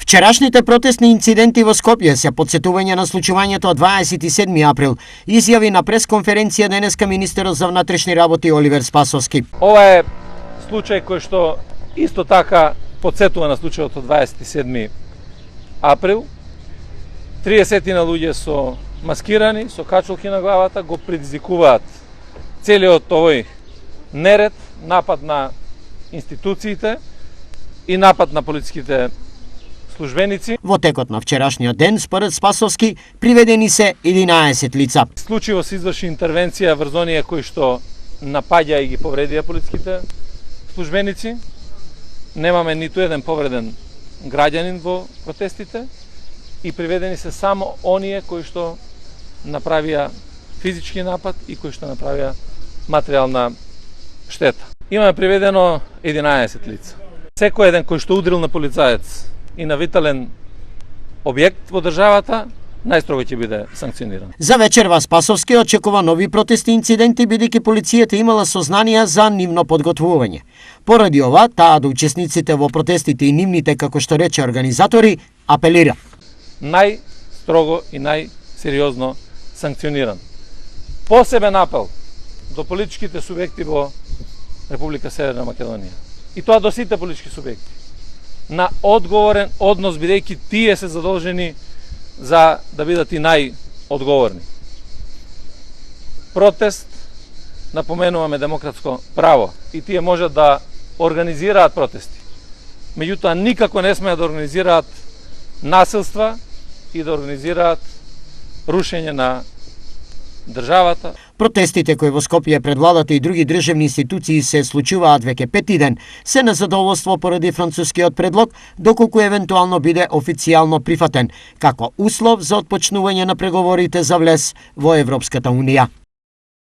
Вчерашните протестни инциденти во Скопје се потсетување на случувањето од 27 април, изјави на пресконференција денеска министерот за внатрешни работи Оливер Спасовски. Ова е случај кој што исто така потсетува на случајот од 27 април. 30 на луѓе со маскирани, со качулки на главата, го предизвикуваат целиот овој неред, напад на институциите и напад на полициските службеници. Во текот на вчерашниот ден, според Спасовски, приведени се 11 лица. Случајно се изврши интервенција врз оние кои што напаѓа и ги повредија полициските службеници. Немаме ниту еден повреден граѓанин во протестите и приведени се само оние кои што направија физички напад и кои што направија материјална штета. Имаме приведено 11 лица. Секој еден кој што удрил на полицаец и на витален објект во државата, најстрого ќе биде санкциониран. За вечерва Спасовски очекува нови протестни инциденти, бидејќи полицијата имала сознанија за нивно подготвување. Поради ова, таа до учесниците во протестите и нивните, како што рече организатори, апелира. Најстрого и најсериозно санкциониран. Посебен апел до политичките субјекти во Република Северна Македонија. И тоа до сите политички субјекти. На одговорен однос, бидејќи тие се задолжени за да бидат и најодговорни. Протест, напоменуваме, демократско право и тие можат да организираат протести. Меѓутоа, никако не смеат да организираат насилства и да организираат рушење на државата. Протестите кои во Скопје пред владата и други државни институции се случуваат веќе пети ден се на задоволство поради францускиот предлог, доколку евентуално биде официјално прифатен, како услов за отпочнување на преговорите за влез во Европската Унија.